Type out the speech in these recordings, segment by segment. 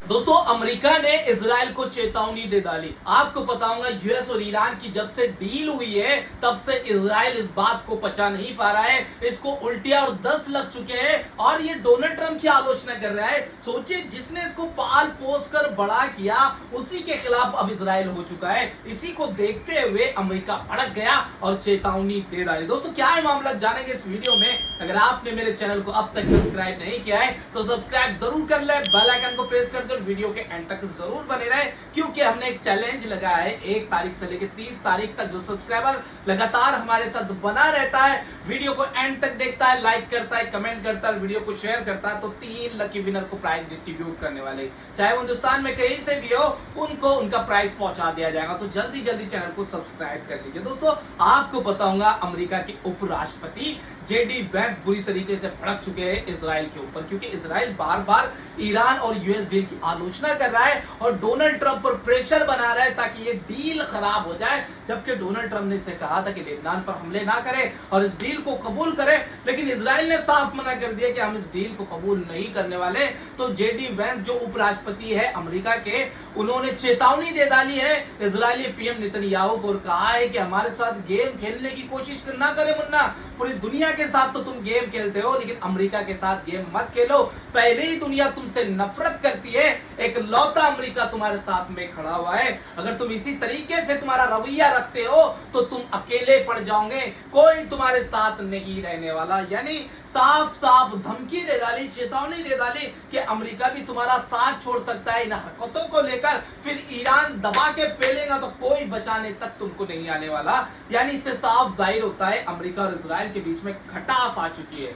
दोस्तों अमेरिका ने इजराइल को चेतावनी दे डाली। आपको पता होगा यूएस और ईरान की जब से डील हुई है तब से इजराइल इस बात को पचा नहीं पा रहा है। इसको उल्टियां और 10 लग चुके हैं और ये डोनाल्ड ट्रंप की आलोचना कर रहा है। सोचिए, जिसने इसको पाल पोस कर बड़ा किया उसी के खिलाफ अब इजराइल हो चुका है। इसी को देखते हुए अमेरिका भड़क गया और चेतावनी दे डाली। दोस्तों क्या है मामला, जानेंगे इस वीडियो में। अगर आपने मेरे चैनल को अब तक सब्सक्राइब नहीं किया है तो सब्सक्राइब जरूर कर ले, बेल आइकन को प्रेस कर दो, वीडियो के एंड तक जरूर बने रहे, क्योंकि हमने एक चैलेंज लगाया है 1 तारीख से लेकर 30 तारीख तक। जो सब्सक्राइबर लगातार हमारे साथ बना रहता है, वीडियो को एंड तक देखता है, लाइक करता है, कमेंट करता है, वीडियो को शेयर करता है, तो 3 लकी विनर को प्राइज डिस्ट्रीब्यूट करने वाले, चाहे वो हिंदुस्तान में कहीं से भी हो, उनको उनका प्राइज पहुंचा दिया जाएगा। तो जल्दी जल्दी चैनल को सब्सक्राइब कर लीजिए। दोस्तों आपको पता होगा अमेरिका के उपराष्ट्रपति जेडी वेंस बुरी तरीके से भड़क चुके हैं इजराइल के ऊपर, क्योंकि इजराइल बार बार ईरान और यूएस डील की आलोचना कर रहा है और डोनाल्ड ट्रंप पर प्रेशर बना रहा है ताकि ये डील खराब हो जाए। जबकि डोनाल्ड ट्रंप ने इसे कहा था कि लेबनान पर हमले ना करे और इस डील को कबूल करे, लेकिन इजराइल ने साफ मना कर दिया कि हम इस डील को कबूल नहीं करने वाले। तो जेडी वेंस जो उपराष्ट्रपति है अमेरिका के, उन्होंने चेतावनी दे डाली है इजरायली पीएम नेतन्याहू को और कहा है कि हमारे साथ गेम खेलने की कोशिश ना करे मुन्ना। पूरी दुनिया के साथ तो तुम गेम खेलते हो, लेकिन अमेरिका के साथ गेम मत खेलो। पहले ही दुनिया तुमसे नफरत करती है, एक लौता अमेरिका तुम्हारे साथ में खड़ा हुआ है। अगर तुम इसी तरीके से तुम्हारा रवैया रखते हो तो तुम अकेले पड़ जाओगे, कोई तुम्हारे साथ नहीं रहने वाला। यानी साफ साफ धमकी दे डाली, चेतावनी दे डाली कि अमेरिका भी तुम्हारा साथ छोड़ सकता है इन हरकतों को लेकर। फिर ईरान दबा के पेलेगा तो कोई बचाने तक तुमको नहीं आने वाला। यानी इससे साफ जाहिर होता है अमेरिका और इजराइल के बीच में खटास आ चुकी है।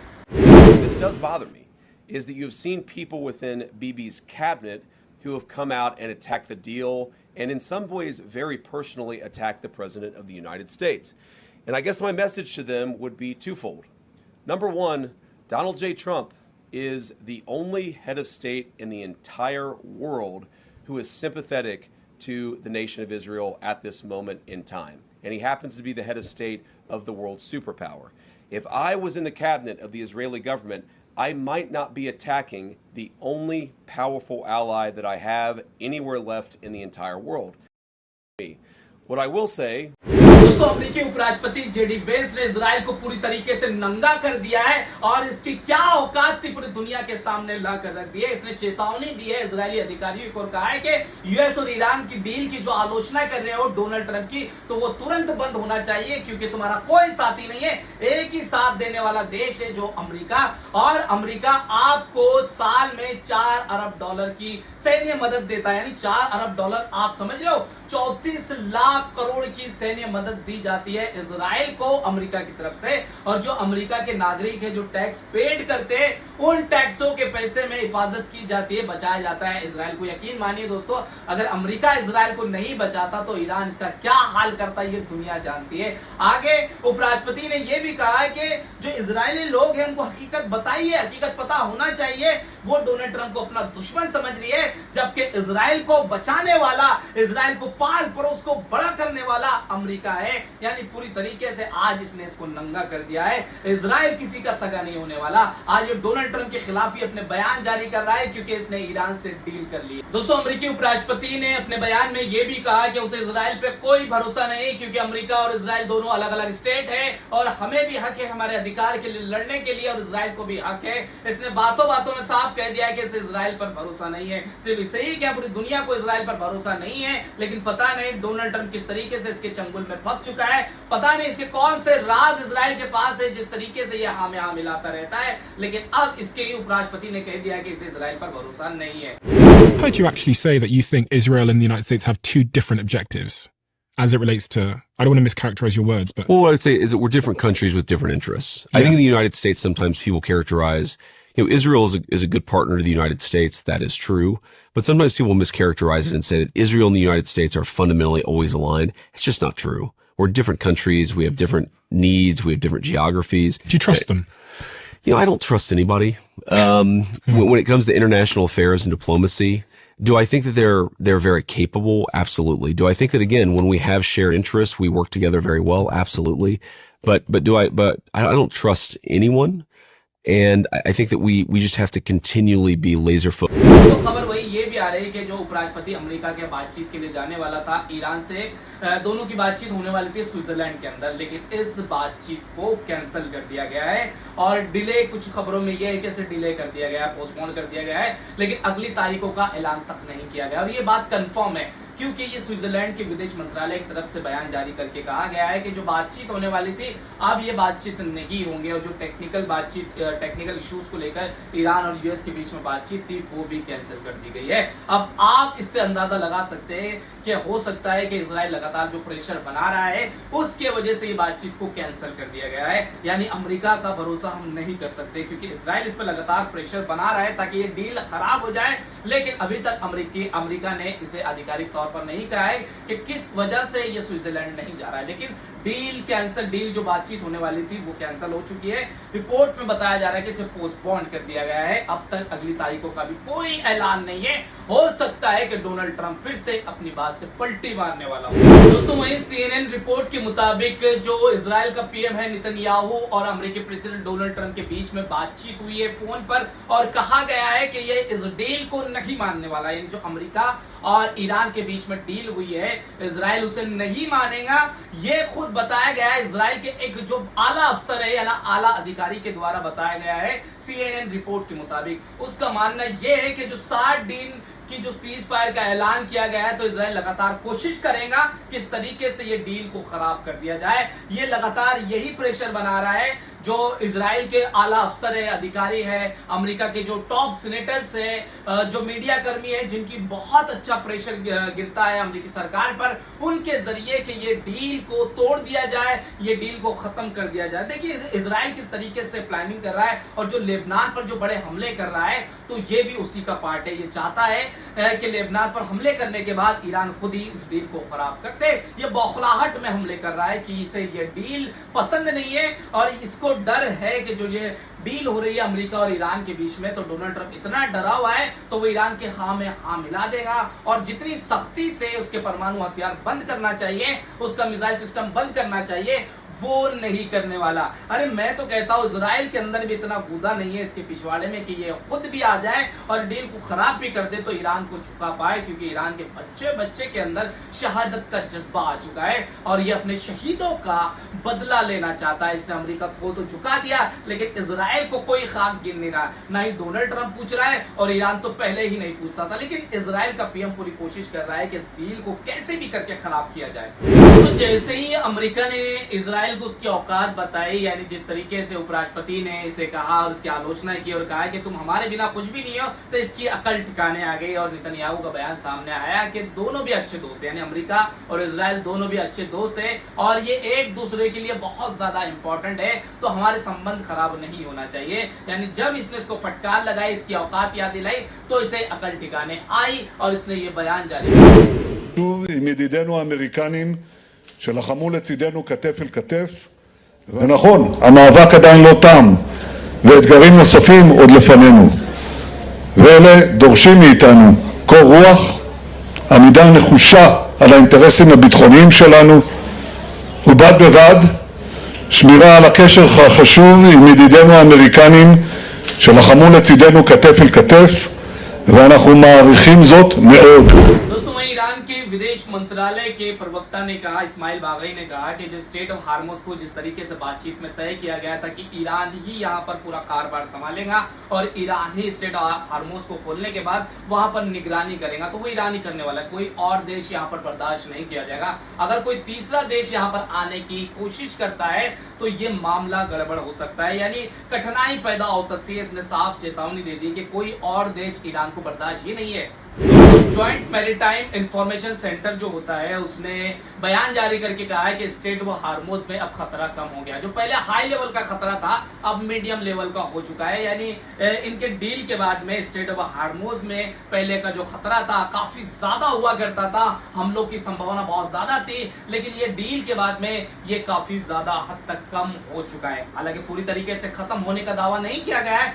This does bother me, is that you've seen people within Bibi's cabinet who have come out and attacked the deal and in some ways very personally attacked the President of the United States. And I guess my message to them would be twofold. Number one, Donald J. Trump is the only head of state in the entire world who is sympathetic to the nation of Israel at this moment in time. And he happens to be the head of state of the world's superpower. If I was in the cabinet of the Israeli government, I might not be attacking the only powerful ally that I have anywhere left in the entire world. What I will say, दोस्तों अमेरिकी उपराष्ट्रपति JD Vance ने Israel को पूरी तरीके से नंगा कर दिया है और इसकी क्या औकात थी पूरी दुनिया के सामने ला कर रख दी है। इसने चेतावनी दी है इजरायली अधिकारियों को और कहा है कि यूएस और ईरान की डील की जो आलोचना कर रहे हो डोनाल्ड ट्रंप की, तो वो तुरंत बंद होना चाहिए, क्योंकि तुम्हारा कोई साथी नहीं है। एक ही साथ देने वाला देश है जो अमेरिका, और अमेरिका आपको साल में $4 अरब की सैन्य मदद देता है। यानी $4 अरब, आप समझ रहे हो, 34 लाख करोड़ की सैन्य मदद दी जाती है इजराइल को अमेरिका की तरफ से। और जो अमेरिका के नागरिक है जो टैक्स पेड करते हैं, उन टैक्सों के पैसे में हिफाजत की जाती है, बचाया जाता है इजराइल को। यकीन मानिए दोस्तों, अगर अमेरिका इजराइल को नहीं बचाता तो ईरान इसका क्या हाल करता ये दुनिया जानती है। आगे उपराष्ट्रपति ने यह भी कहा है कि जो इजरायली लोग हैं उनको हकीकत बताइए, हकीकत पता होना चाहिए। वो डोनाल्ड ट्रंप को अपना दुश्मन समझ रही है, जबकि इजराइल को बचाने वाला, इजराइल को पाल पड़ोस को बड़ा करने वाला अमेरिका है। यानी पूरी तरीके से आज इसने इसको नंगा कर दिया है। इजराइल किसी का सगा नहीं होने वाला। आज ये डोनाल्ड ट्रंप के खिलाफ ही अपने बयान जारी कर रहा है, क्योंकि इसने ईरान से डील कर ली। दोस्तों अमेरिकी उपराष्ट्रपति ने अपने बयान में यह भी कहा कि उसे इजराइल पे कोई भरोसा नहीं, क्योंकि अमेरिका और इजराइल दोनों अलग अलग स्टेट है और हमें भी हक है हमारे अधिकार के लिए लड़ने के लिए, और इजराइल को भी हक है। इसने बातों बातों में साफ कह दिया है कि इसे इजराइल पर भरोसा नहीं है। सिर्फ इसे ही क्या, पूरी दुनिया को इजराइल पर भरोसा नहीं है। लेकिन पता नहीं डोनाल्ड ट्रंप किस तरीके से इसके चंगुल में फंस चुका है। पता नहीं इसके कौन से राज इजराइल के पास है जिस तरीके से यह हाँ में मिलाता रहता है। लेकिन अब इसके ही उपराष्ट्रपति ने कह दिया कि इसे इजराइल पर भरोसा नहीं है। I heard you actually say that you think Israel and the United States have 2 different objectives as it relates to, I don't want to mischaracterize your words, but... Well, what I'd say is that we're different countries with different interests. Yeah. I think in the United States, sometimes people characterize, Israel is a good partner to the United States. That is true. But sometimes people mischaracterize it and say that Israel and the United States are fundamentally always aligned. It's just not true. We're different countries. We have different needs. We have different geographies. Do you trust them? I don't trust anybody. When it comes to international affairs and diplomacy, do I think that they're very capable? Absolutely. Do I think that, again, when we have shared interests, we work together very well? Absolutely. But I don't trust anyone. And I think that we just have to continually be laser focused. तो खबर वही ये भी आ रही है कि जो उपराष्ट्रपति अमेरिका के बातचीत के लिए जाने वाला था ईरान से, दोनों की बातचीत होने वाली थी स्विट्जरलैंड के अंदर, लेकिन इस बातचीत को कैंसिल कर दिया गया है और डिले, कुछ खबरों में यह है कि इसे डिले कर दिया गया है, पोस्टपोन कर दिया गया है, लेकिन अगली तारीखों का ऐलान तक नहीं किया गया। और ये बात कंफर्म है क्योंकि ये स्विट्जरलैंड के विदेश मंत्रालय की तरफ से बयान जारी करके कहा गया है कि जो बातचीत होने वाली थी अब ये बातचीत नहीं होंगे और जो टेक्निकल इश्यूज को लेकर ईरान और यूएस के बीच में बातचीत थी वो भी कैंसिल कर दी गई है। अब आप इससे अंदाजा लगा सकते हैं कि हो सकता है कि इजराइल लगातार जो प्रेशर बना रहा है उसके वजह से ये बातचीत को कैंसिल कर दिया गया है। यानी अमेरिका का भरोसा हम नहीं कर सकते क्योंकि इजराइल इस पर लगातार प्रेशर बना रहा है ताकि ये डील खराब हो जाए, लेकिन अभी तक अमेरिका ने इसे आधिकारिक तौर पर नहीं कहा है कि किस वजह से ये स्विट्जरलैंड नहीं जा रहा है, लेकिन डील जो बातचीत होने वाली थी वो कैंसिल हो चुकी है। रिपोर्ट में बताया जा रहा है कि इसे पोस्टपोन कर दिया गया है। अब तक अगली तारीखों का भी कोई ऐलान नहीं है। हो सकता है कि डोनाल्ड ट्रंप फिर से अपनी बात से पलटी मारने वाला हो। दोस्तों, वहीं CNN रिपोर्ट के मुताबिक जो इजराइल का पीएम है नेतन्याहू और अमेरिकी प्रेसिडेंट डोनाल्ड ट्रंप के बीच में बातचीत हुई है फोन पर और कहा गया है कि ये इस डील को नहीं मानने वाला, यानी जो अमेरिका और ईरान के बीच में डील हुई है इजराइल उसे नहीं मानेगा। ये खुद बताया गया है इजराइल के एक जो आला अफसर है या ना आला अधिकारी के द्वारा बताया गया है CNN रिपोर्ट के मुताबिक। उसका मानना यह है कि जो 60 दिन की जो सीज फायर का ऐलान किया गया है तो इजराइल लगातार कोशिश करेगा किस तरीके से ये डील को खराब कर दिया जाए। ये लगातार यही प्रेशर बना रहा है जो इजराइल के आला अफसर है, अधिकारी है, अमेरिका के जो टॉप सीनेटर्स है, जो मीडिया कर्मी है जिनकी बहुत अच्छा प्रेशर गिरता है अमेरिकी सरकार पर, उनके जरिए कि ये डील को तोड़ दिया जाए, ये डील को खत्म कर दिया जाए। देखिए इजराइल किस तरीके से प्लानिंग कर रहा है और जो लेबनान पर जो बड़े हमले कर रहा है तो ये भी उसी का पार्ट है। ये चाहता है कि लेबनान पर हमले करने के बाद ईरान खुद ही इस डील को खराब कर दे। ये बौखलाहट में हमले कर रहा है कि इसे ये डील पसंद नहीं है और इसको डर है कि जो ये डील हो रही है अमेरिका और ईरान के बीच में तो डोनाल्ड ट्रंप इतना डरा हुआ है तो वो ईरान के हाँ में हाँ मिला देगा और जितनी सख्ती से उसके परमाणु हथियार बंद करना चाहिए, उसका मिसाइल सिस्टम बंद करना चाहिए, वो नहीं करने वाला। अरे मैं तो कहता हूं इजराइल के अंदर भी इतना कूदा नहीं है इसके पिछवाड़े में कि ये खुद भी आ जाए और डील को खराब भी कर दे तो ईरान को झुका पाए, क्योंकि ईरान के बच्चे के अंदर शहादत का जज्बा आ चुका है और ये अपने शहीदों का बदला लेना चाहता है। इसने अमेरिका को तो झुका दिया लेकिन इजराइल को कोई खाक गिन नहीं रहा, ना ही डोनाल्ड ट्रंप पूछ रहा है और ईरान तो पहले ही नहीं पूछता था, लेकिन इजराइल का पीएम पूरी कोशिश कर रहा है कि इस डील को कैसे भी करके खराब किया जाए। तो जैसे ही अमेरिका ने इजराइल को उसकी औकात बताई, यानी जिस तरीके से उपराष्ट्रपति ने इसे कहा और इसकी आलोचना की और कहा कि तुम हमारे बिना कुछ भी नहीं हो, तो इसकी अकल ठिकाने आ गई और नेतन्याहू का बयान सामने आया कि दोनों भी अच्छे दोस्त हैं, यानी अमेरिका और इजराइल दोनों भी अच्छे दोस्त हैं और ये एक दूसरे के लिए बहुत ज्यादा इंपॉर्टेंट है, तो हमारे संबंध खराब नहीं होना चाहिए। यानी जब इसने इसको फटकार लगाई, इसकी औकात याद दिलाई, तो इसे अकल ठिकाने आई और इसने ये बयान जारी किया। שוב עם ידידינו האמריקנים שלחמו לצידנו כתף אל כתף, ונכון, המאבק עדיין לא תם ואתגרים נוספים עוד לפנינו, ואלה דורשים מאיתנו קור רוח, עמידה נחושה על האינטרסים הביטחוניים שלנו, ובד בבד שמירה על הקשר החשוב עם ידידינו האמריקנים שלחמו לצידנו כתף אל כתף, ואנחנו מעריכים זאת מאוד. ईरान के विदेश मंत्रालय के प्रवक्ता ने कहा, इस्माइल बागई ने कहा कि जिस स्टेट ऑफ हार्मोज को जिस तरीके से बातचीत में तय किया गया था कि ईरान ही यहां पर पूरा कारोबार संभालेगा और ईरान ही स्टेट ऑफ हार्मोज को खोलने के बाद वहां पर निगरानी करेगा, तो वो ईरान ही करने वाला है, कोई और देश यहां पर बर्दाश्त नहीं किया जाएगा। अगर कोई तीसरा देश यहां पर आने की कोशिश करता है तो ये मामला गड़बड़ हो सकता है, यानी कठिनाई पैदा हो सकती है। इसने साफ चेतावनी दे दी कि कोई और देश ईरान को बर्दाश्त ही नहीं है। ज्वाइंट मैरीटाइम इंफॉर्मेशन सेंटर जो होता है उसने बयान जारी करके कहा है कि स्टेट ऑफ हार्मोज में अब खतरा कम हो गया। जो पहले हाई लेवल का खतरा था अब मीडियम लेवल का हो चुका है, यानी इनके डील के बाद में स्टेट ऑफ हार्मोज में पहले का जो खतरा था काफी ज्यादा हुआ करता था, हमलों की संभावना बहुत ज्यादा थी, लेकिन ये डील के बाद में ये काफी ज्यादा हद तक कम हो चुका है। हालांकि पूरी तरीके से खत्म होने का दावा नहीं किया गया है,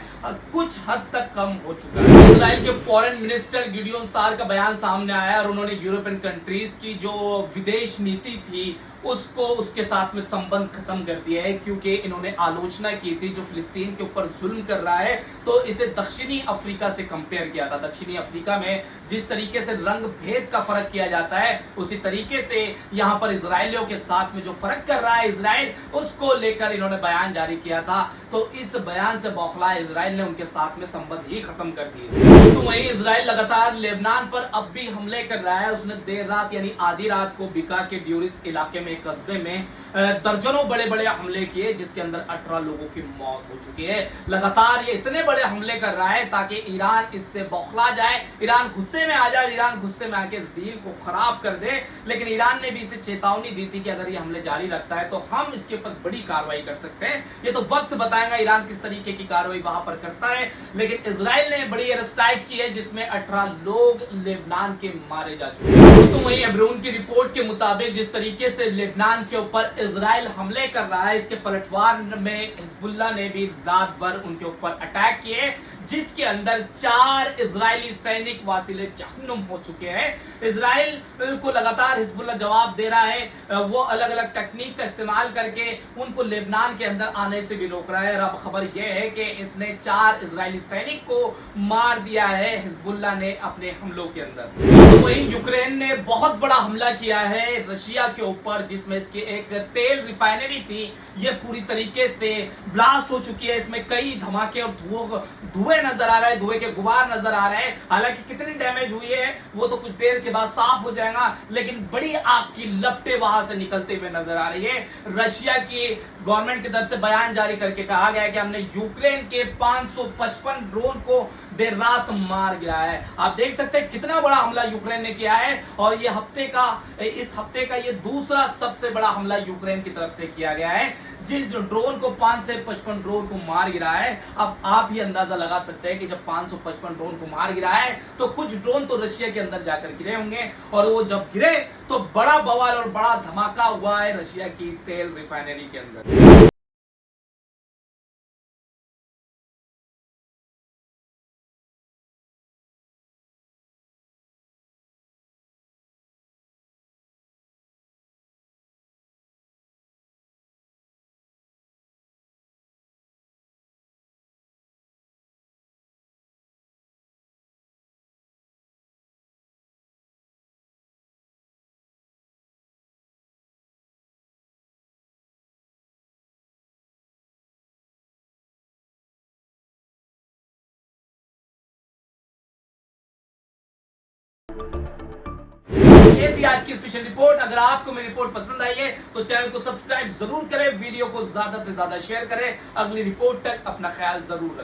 कुछ हद तक कम हो चुका है। इजराइल के फॉरेन मिनिस्टर गिडियोन सार का बयान सामने आया और उन्होंने यूरोपियन कंट्रीज की जो विदेश नीति थी उसको उसके साथ में संबंध खत्म कर दिया है, क्योंकि इन्होंने आलोचना की थी जो फिलिस्तीन के ऊपर जुल्म कर रहा है, तो इसे दक्षिणी अफ्रीका से कंपेयर किया था। दक्षिणी अफ्रीका में जिस तरीके से रंग भेद का फर्क किया जाता है, उसी तरीके से यहां पर इजरायलियों के साथ में जो फर्क कर रहा है इजराइल, उसको लेकर इन्होंने बयान जारी किया था। तो इस बयान से बौखला इजराइल ने उनके साथ में संबंध ही खत्म कर दिए। तो वहीं इजराइल लगातार लेबनान पर अब भी हमले कर रहा है। उसने देर रात यानी आधी रात को बिका के ड्यूरिस इलाके में, कस्बे में दर्जनों बड़े बड़े हमले किए, जिसके अंदर 18 लोगों की मौत हो चुकी है। लगातार ये इतने बड़े हमले कर रहा है ताकि ईरान इससे बौखला जाए, ईरान गुस्से में आ जाए, ईरान गुस्से में आके इस डील को खराब कर दे। लेकिन ईरान ने भी इसे चेतावनी दी थी कि अगर ये हमले जारी रखता है तो हम इसके ऊपर बड़ी कार्रवाई कर सकते हैं। ये तो वक्त बताएगा ईरान किस तरीके की कार्रवाई वहां पर करता है। लेकिन इजराइल ने बड़ी एयर स्ट्राइक की है जिसमें 18 लोग लेबनान के मारे जा चुके हैं। तो वहीं एब्रून की रिपोर्ट के मुताबिक जिस तरीके से लेबनान के ऊपर इजराइल हमले कर रहा है, इसके पलटवार में हिजबुल्लाह ने भी रात भर उनके ऊपर अटैक किए, जिसके अंदर 4 इजरायली सैनिक वासिले जहन्नुम हो चुके हैं। इजराइल को लगातार हिजबुल्लाह जवाब दे रहा है, वो अलग अलग टेक्निक का इस्तेमाल करके उनको लेबनान के अंदर आने से भी रोक रहा है। और अब खबर यह है कि इसने 4 इजरायली सैनिक को मार दिया है हिजबुल्लाह ने अपने हमलों के अंदर। तो वहीं यूक्रेन ने बहुत बड़ा हमला किया है रशिया के ऊपर, जिसमें इसकी एक तेल रिफाइनरी थी, ये पूरी तरीके से ब्लास्ट हो चुकी है। इसमें कई धमाके और धुएं नजर आ रहा है, धुएं के गुबार नजर आ रहे हैं। हालांकि कितनी डैमेज हुई है वो तो कुछ देर के बाद साफ हो जाएगा, लेकिन बड़ी आग की लपटें वहां से निकलते हुए नजर आ रही है। रशिया की गवर्नमेंट की तरफ से बयान जारी करके कहा गया है कि हमने यूक्रेन के 555 ड्रोन को देर रात मार गिराया है। आप देख सकते हैं कितना बड़ा हमला यूक्रेन ने किया है, और ये इस हफ्ते का ये दूसरा सबसे बड़ा हमला यूक्रेन की तरफ से किया गया है, जिस ड्रोन को 5 से 55 ड्रोन को मार गिरा है। अब आप ही अंदाजा लगा सकते हैं कि जब 555 ड्रोन को मार गिरा है तो कुछ ड्रोन तो रशिया के अंदर जाकर गिरे होंगे, और वो जब गिरे तो बड़ा बवाल और बड़ा धमाका हुआ है रशिया की तेल रिफाइनरी के अंदर। ये थी आज की स्पेशल रिपोर्ट। अगर आपको मेरी रिपोर्ट पसंद आई है तो चैनल को सब्सक्राइब जरूर करें, वीडियो को ज्यादा से ज्यादा शेयर करें। अगली रिपोर्ट तक अपना ख्याल जरूर रखें।